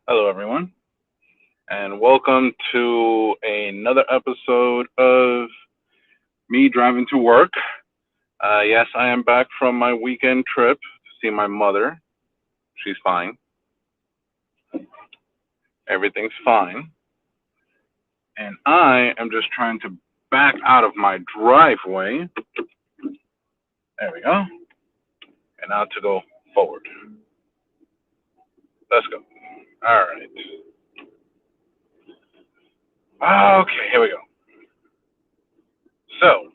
Hello, everyone, and welcome to another episode of me driving to work. Yes, I am back from my weekend trip to see my mother. She's fine. Everything's fine. And I am just trying to back out of my driveway. There we go. And now to go forward. Let's go. All right. Okay, here we go. So,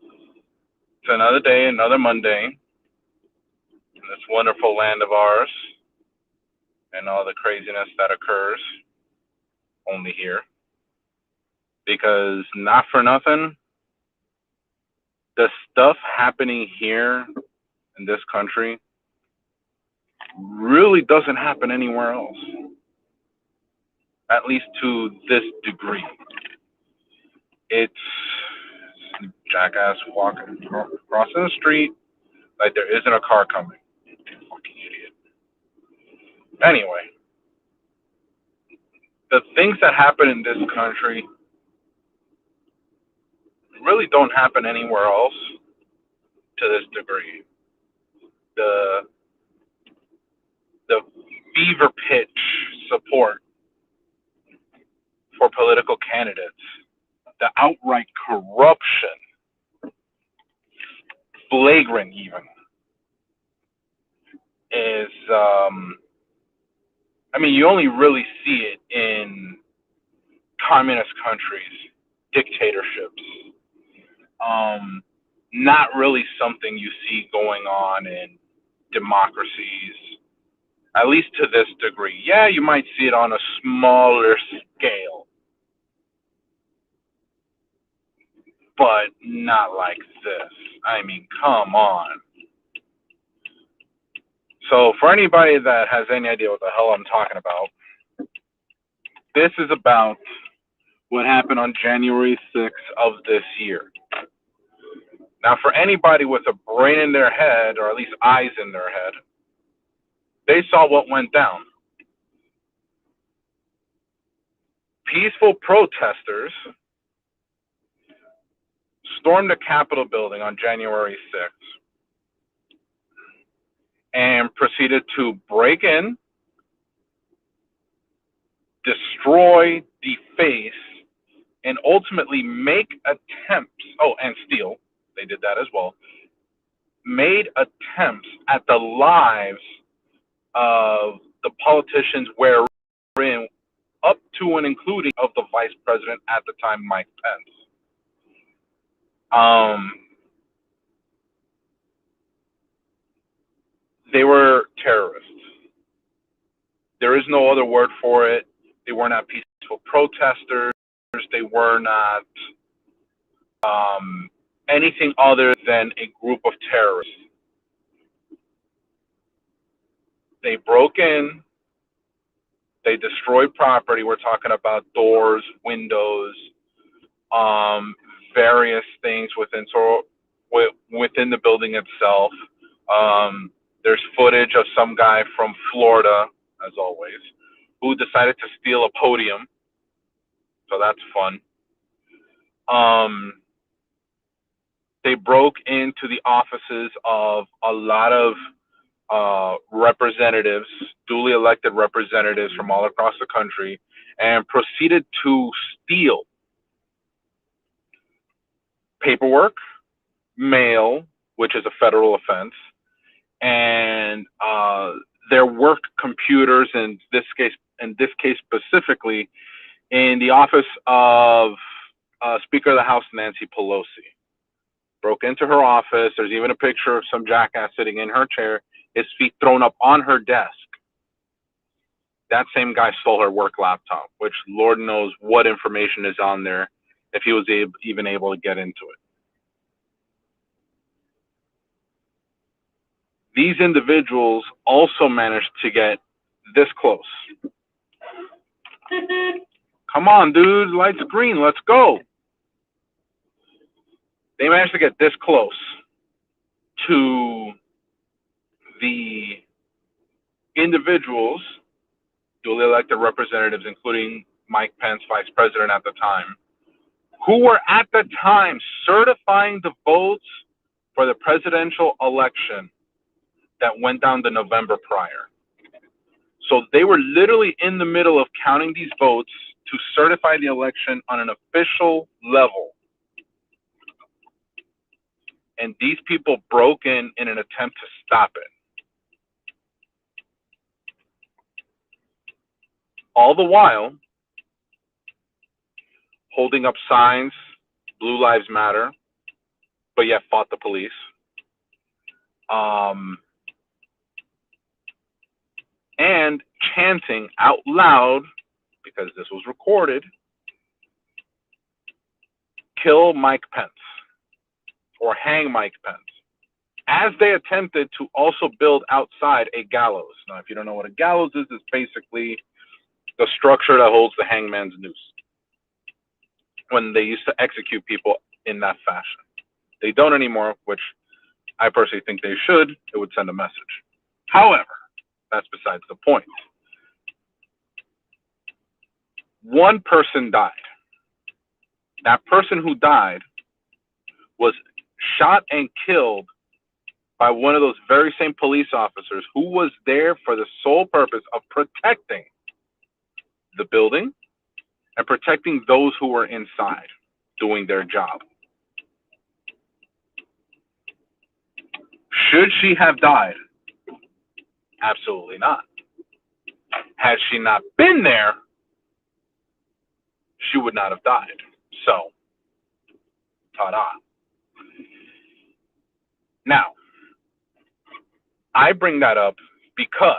it's another day, another Monday in this wonderful land of ours and all the craziness that occurs only here. Because not for nothing, the stuff happening here in this country really doesn't happen anywhere else, at least to this degree. It's jackass walking crossing the street like there isn't a car coming. Fucking idiot. Anyway, the things that happen in this country really don't happen anywhere else to this degree. The the fever pitch support for political candidates, the outright corruption, flagrant even, is I mean, you only really see it in communist countries, dictatorships. Not really something you see going on in democracies, at least to this degree. Yeah, you might see it on a smaller scale, but not like this. I mean, come on. So, for anybody that has any idea what the hell I'm talking about, this is about what happened on January 6th of this year. Now, for anybody with a brain in their head, or at least eyes in their head, they saw what went down. Peaceful protesters stormed the Capitol building on January 6th and proceeded to break in, destroy, deface, and ultimately make attempts, oh, and steal, they did that as well, made attempts at the lives of the politicians wherein up to and including of the vice president at the time, Mike Pence. Um, they were terrorists. There is no other word for it. They were not peaceful protesters. They were not anything other than a group of terrorists. They broke in. They destroyed property. We're talking about doors, windows, um, various things within the building itself. There's footage of some guy from Florida, as always, who decided to steal a podium. So that's fun. They broke into the offices of a lot of representatives, duly elected representatives from all across the country, and proceeded to steal paperwork, mail, which is a federal offense, and their work computers. In this case specifically, in the office of Speaker of the House Nancy Pelosi. Broke into her office. There's even a picture of some jackass sitting in her chair, his feet thrown up on her desk. That same guy stole her work laptop, which Lord knows what information is on there if he was even able to get into it. These individuals also managed to get this close. Come on, dude, light's green, let's go. They managed to get this close to the individuals duly elected representatives, including Mike Pence, vice president at the time, who were at the time certifying the votes for the presidential election that went down the November prior. So they were literally in the middle of counting these votes to certify the election on an official level. And these people broke in an attempt to stop it. All the while, holding up signs, Blue Lives Matter, but yet fought the police. And chanting out loud, because this was recorded, kill Mike Pence or hang Mike Pence, as they attempted to also build outside a gallows. Now, if you don't know what a gallows is, it's basically the structure that holds the hangman's noose when they used to execute people in that fashion. They don't anymore, which I personally think they should. It would send a message. However, that's besides the point. One person died. That person who died was shot and killed by one of those very same police officers who was there for the sole purpose of protecting the building and protecting those who were inside doing their job. Should she have died? Absolutely not. Had she not been there, she would not have died. So, ta-da. Now, I bring that up because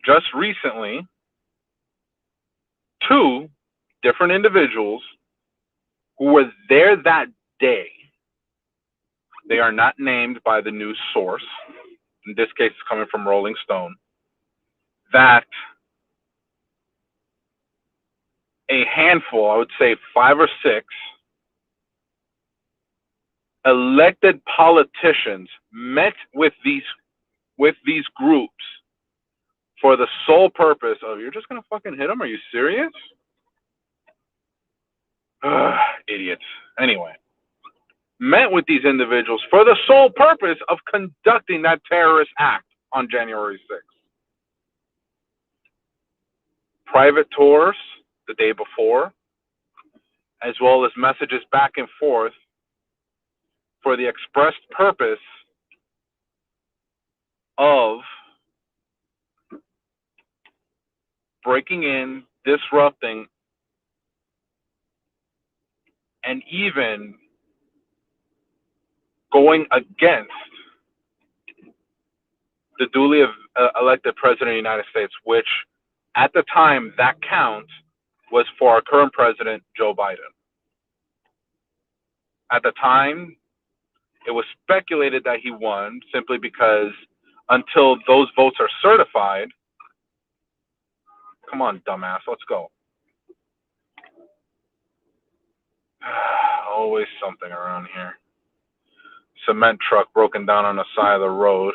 just recently, two different individuals who were there that day, they are not named by the news source, in this case it's coming from Rolling Stone, that a handful, I would say 5 or 6, elected politicians met with these groups for the sole purpose of, you're just gonna fucking hit them? Are you serious? Idiots. Anyway, met with these individuals for the sole purpose of conducting that terrorist act on January 6th. Private tours the day before, as well as messages back and forth for the expressed purpose of breaking in, disrupting, and even going against the duly elected president of the United States, which at the time, that count was for our current president, Joe Biden. At the time, it was speculated that he won simply because until those votes are certified, come on, dumbass, let's go. Always something around here. Cement truck broken down on the side of the road,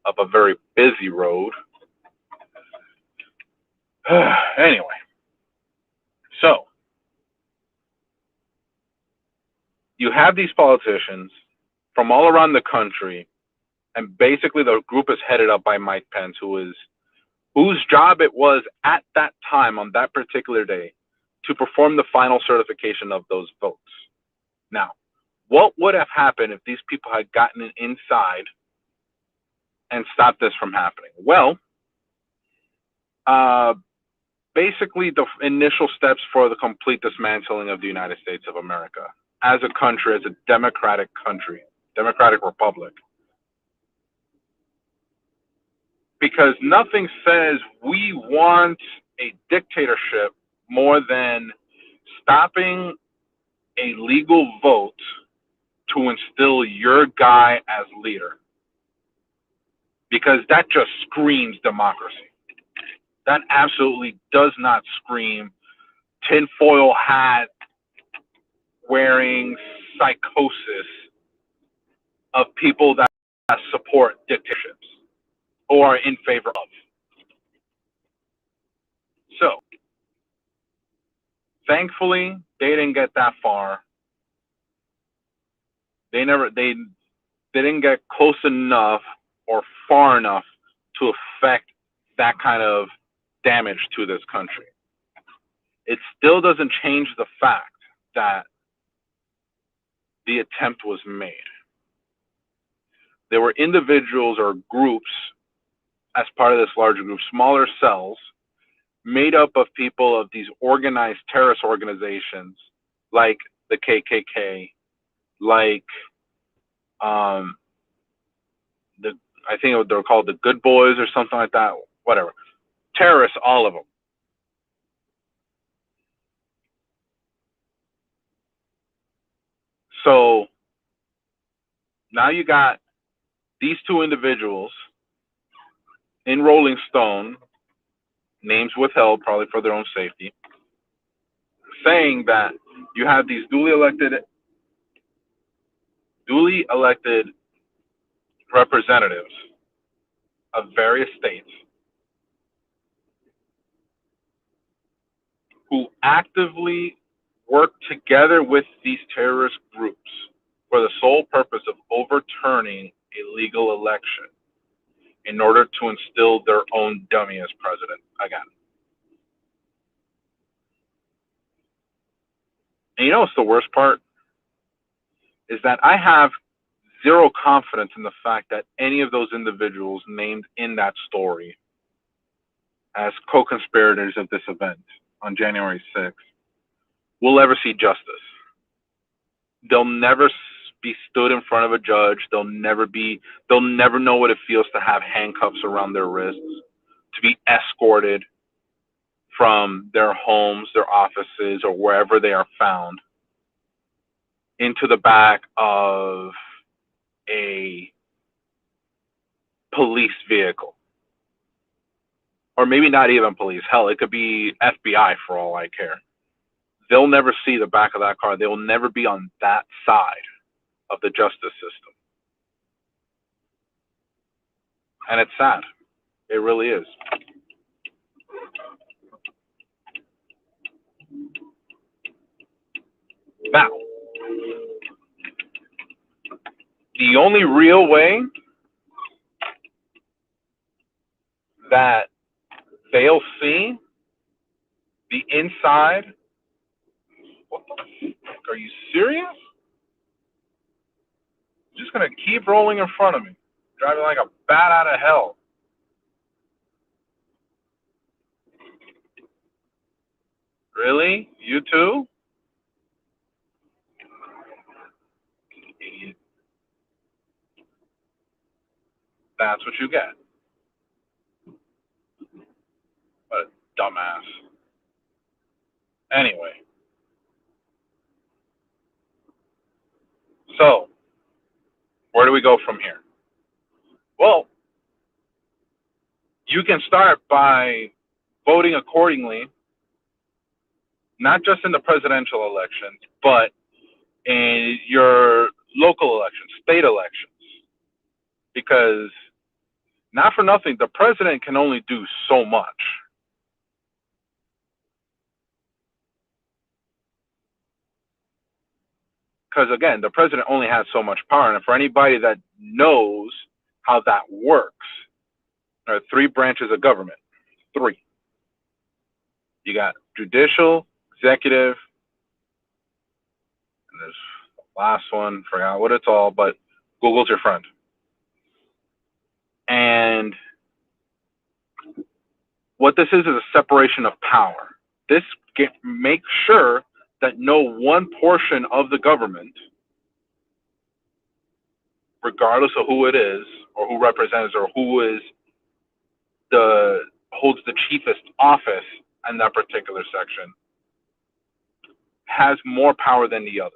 up a very busy road. Anyway, so you have these politicians from all around the country, and basically the group is headed up by Mike Pence, whose job it was at that time on that particular day to perform the final certification of those votes. Now, what would have happened if these people had gotten inside and stopped this from happening? Well, basically the initial steps for the complete dismantling of the United States of America as a country, as a democratic country, democratic republic. Because nothing says we want a dictatorship more than stopping a legal vote to instill your guy as leader. Because that just screams democracy. That absolutely does not scream tinfoil hat wearing psychosis of people that support dictatorships. or are in favor of. So, thankfully, they didn't get that far. They didn't get close enough or far enough to affect that kind of damage to this country. It still doesn't change the fact that the attempt was made. There were individuals or groups as part of this larger group, smaller cells, made up of people of these organized terrorist organizations like the KKK, like um, the I think they're called the Good Boys or something like that. Whatever, terrorists, all of them. So now you got these two individuals in Rolling Stone, names withheld probably for their own safety, saying that you have these duly elected representatives of various states who actively work together with these terrorist groups for the sole purpose of overturning a legal election in order to instill their own dummy as president again. And you know what's the worst part? Is that I have zero confidence in the fact that any of those individuals named in that story as co-conspirators of this event on January 6th will ever see justice. They'll never be stood in front of a judge. They'll never know what it feels to have handcuffs around their wrists, to be escorted from their homes, their offices, or wherever they are found into the back of a police vehicle. Or maybe not even police. Hell, it could be FBI for all I care. They'll never see the back of that car. They will never be on that side of the justice system. And it's sad. It really is. Now, the only real way that they'll see the inside. What the fuck? Are you serious? Just gonna keep rolling in front of me, driving like a bat out of hell. Really? You too? Idiot. That's what you get. What a dumbass. Anyway, so where do we go from here? Well, you can start by voting accordingly, not just in the presidential elections, but in your local elections, state elections. Because, not for nothing, the president can only do so much. Because, again, the president only has so much power. And for anybody that knows how that works, there are three branches of government. Three. You got judicial, executive, and there's the last one, forgot what it's all, but Google's your friend. And what this is a separation of power. This makes sure that no one portion of the government, regardless of who it is or who represents or who is the holds the chiefest office in that particular section, has more power than the others.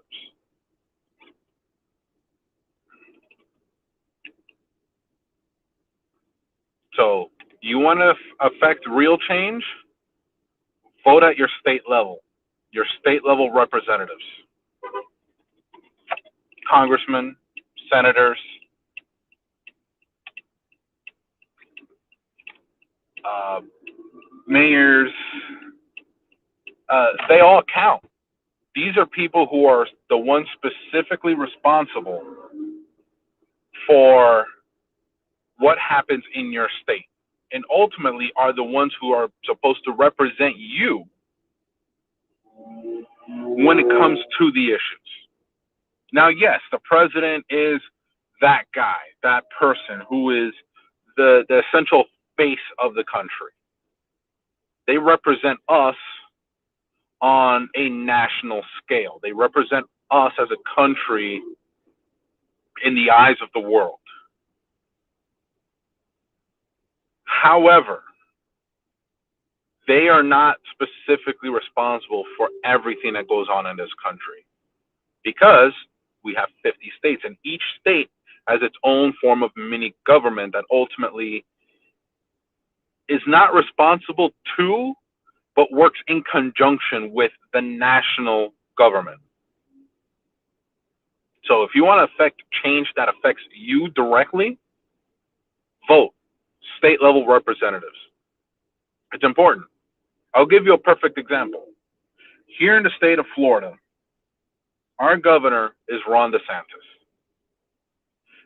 So you want to affect real change? Vote at your state level, your state level representatives, congressmen, senators, mayors, they all count. These are people who are the ones specifically responsible for what happens in your state, and ultimately are the ones who are supposed to represent you when it comes to the issues. Now, yes, the president is that guy, that person who is the essential face of the country. They represent us on a national scale. They represent us as a country in the eyes of the world. However, they are not specifically responsible for everything that goes on in this country, because we have 50 states, and each state has its own form of mini government that ultimately is not responsible to, but works in conjunction with the national government. So if you want to affect change that affects you directly, vote state level representatives. It's important. I'll give you a perfect example. Here in the state of Florida, our governor is Ron DeSantis.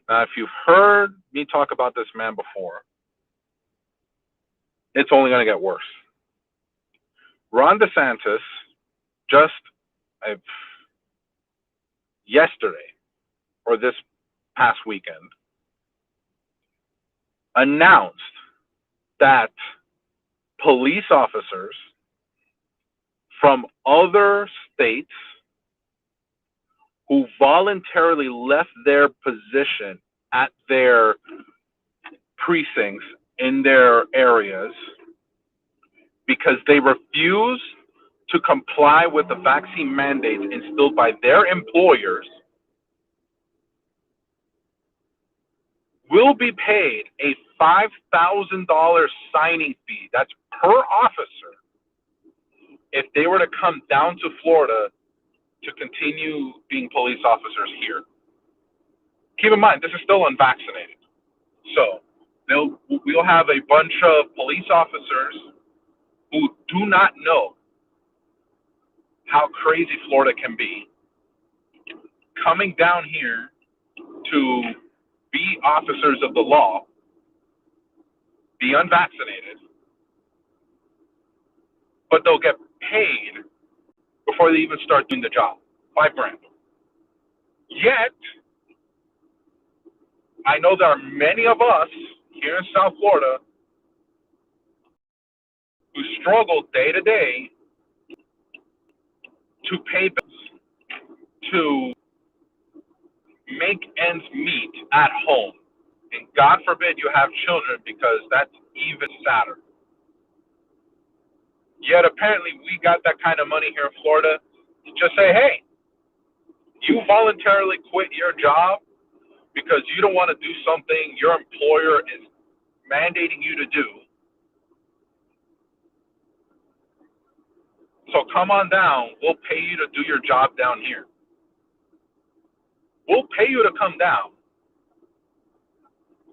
Now, if you've heard me talk about this man before, it's only going to get worse. Ron DeSantis just yesterday or this past weekend announced that police officers from other states who voluntarily left their position at their precincts in their areas because they refuse to comply with the vaccine mandates instilled by their employers will be paid a $5,000 signing fee. That's per officer if they were to come down to Florida to continue being police officers here. Keep in mind, this is still unvaccinated. So we'll have a bunch of police officers who do not know how crazy Florida can be coming down here to be officers of the law, be unvaccinated, but they'll get paid before they even start doing the job. $5,000. Yet, I know there are many of us here in South Florida who struggle day to day to pay bills, to make ends meet at home. And God forbid you have children, because that's even sadder. Yet apparently we got that kind of money here in Florida to just say, hey, you voluntarily quit your job because you don't want to do something your employer is mandating you to do. So come on down. We'll pay you to do your job down here. We'll pay you to come down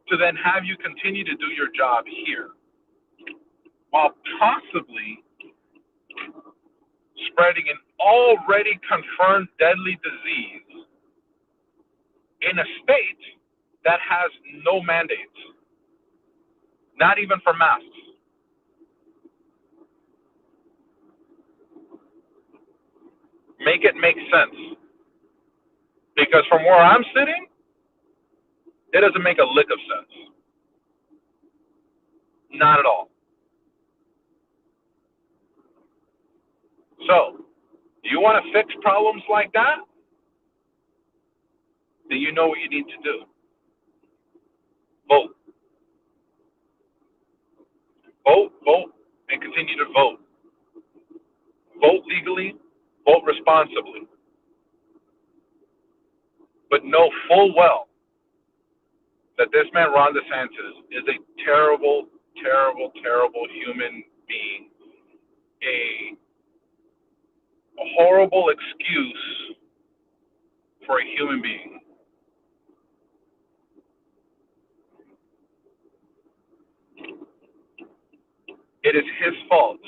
to then have you continue to do your job here, while possibly spreading an already confirmed deadly disease in a state that has no mandates, not even for masks. Make it make sense. Because from where I'm sitting, it doesn't make a lick of sense. Not at all. So, do you want to fix problems like that? Then you know what you need to do. Vote. Vote, vote, and continue to vote. Vote legally, vote responsibly. But know full well that this man, Ron DeSantis, is a terrible, terrible, terrible human being. A horrible excuse for a human being. It is his fault.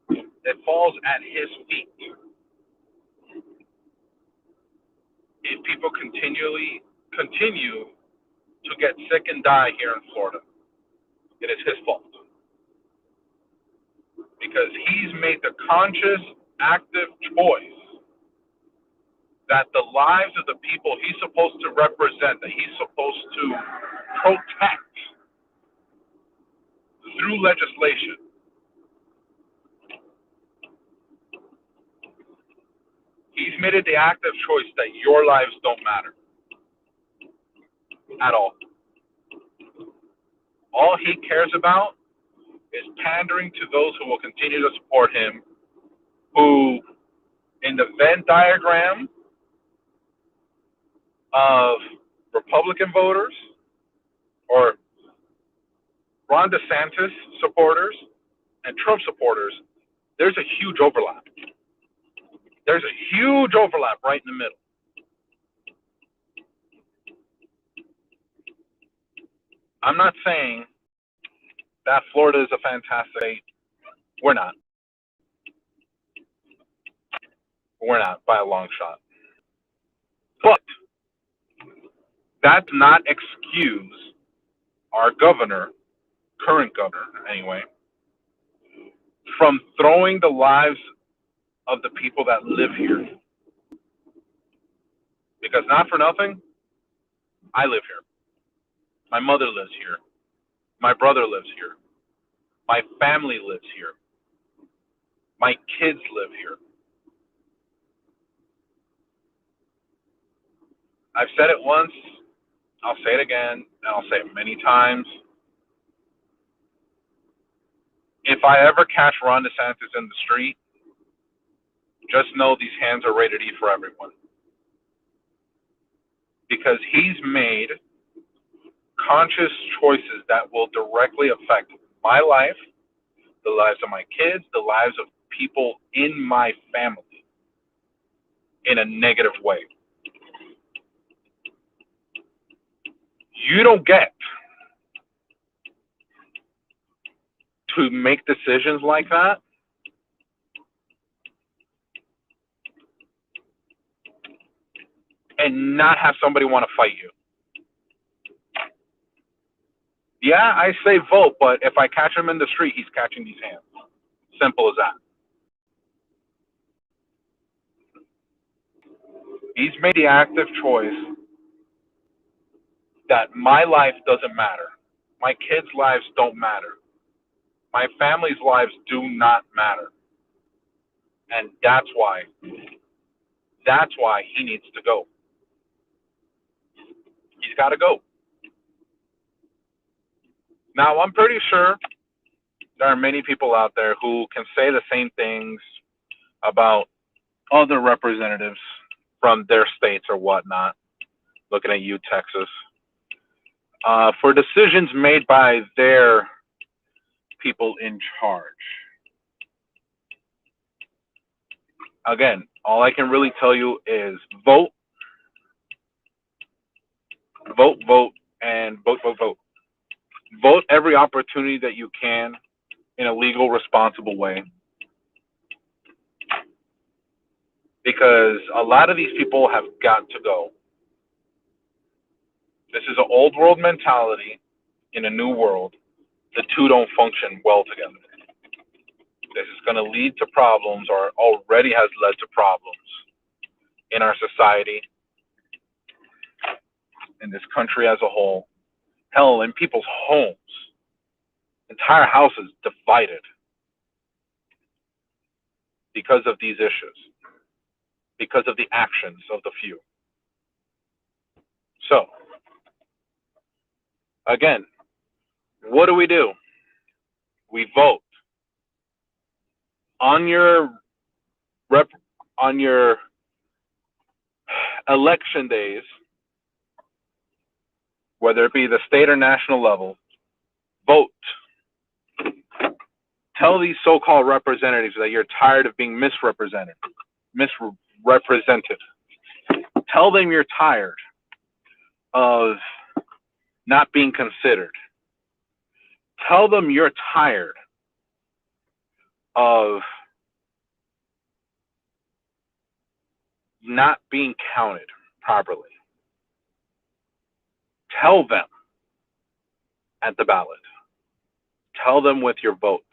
It falls at his feet. If people continue to get sick and die here in Florida, it is his fault. Because he's made the conscious, active choice that the lives of the people he's supposed to represent, that he's supposed to protect through legislation, he's made it the active choice that your lives don't matter at all. All he cares about is pandering to those who will continue to support him, who, in the Venn diagram of Republican voters or Ron DeSantis supporters and Trump supporters, there's a huge overlap. There's a huge overlap right in the middle. I'm not saying that Florida is a fantastic state. We're not. We're not by a long shot. But that does not excuse our governor, current governor anyway, from throwing the lives of the people that live here. Because not for nothing, I live here. My mother lives here. My brother lives here. My family lives here. My kids live here. I've said it once, I'll say it again, and I'll say it many times. If I ever catch Ron DeSantis in the street, just know these hands are rated E for everyone. Because he's made conscious choices that will directly affect my life, the lives of my kids, the lives of people in my family in a negative way. You don't get to make decisions like that and not have somebody want to fight you. Yeah, I say vote, but if I catch him in the street, he's catching these hands. Simple as that. He's made the active choice that my life doesn't matter. My kids' lives don't matter. My family's lives do not matter. And that's why he needs to go. He's got to go. Now, I'm pretty sure there are many people out there who can say the same things about other representatives from their states or whatnot, looking at you, Texas, for decisions made by their people in charge. Again, all I can really tell you is vote, vote, vote, and vote, vote, vote. Vote every opportunity that you can in a legal, responsible way. Because a lot of these people have got to go. This is an old world mentality in a new world. The two don't function well together. This is going to lead to problems, or already has led to problems in our society, in this country as a whole. Hell, in people's homes. Entire houses divided because of these issues, because of the actions of the few. So, again, what do? We vote on your election days, whether it be the state or national level. Vote. Tell these so-called representatives that you're tired of being misrepresented. Tell them you're tired of not being considered. Tell them you're tired of not being counted properly. Tell them at the ballot. Tell them with your vote.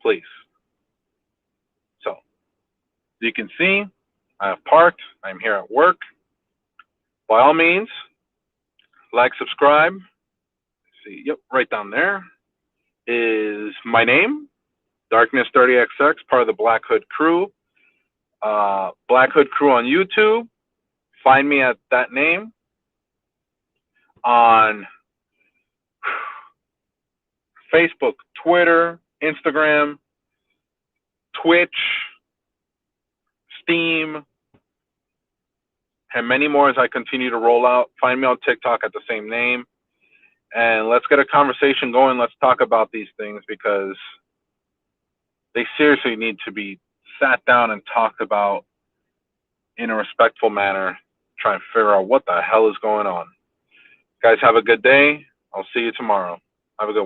Please. So, you can see, I have parked. I'm here at work. By all means, like, subscribe. Let's see, yep, right down there is my name, Darkness 30XX, part of the Black Hood Crew. Black Hood Crew on YouTube. Find me at that name. On Facebook, Twitter, Instagram, Twitch, Steam, and many more as I continue to roll out. Find me on TikTok at the same name. And let's get a conversation going. Let's talk about these things because they seriously need to be sat down and talked about in a respectful manner. Try and figure out what the hell is going on. Guys, have a good day. I'll see you tomorrow. Have a good one.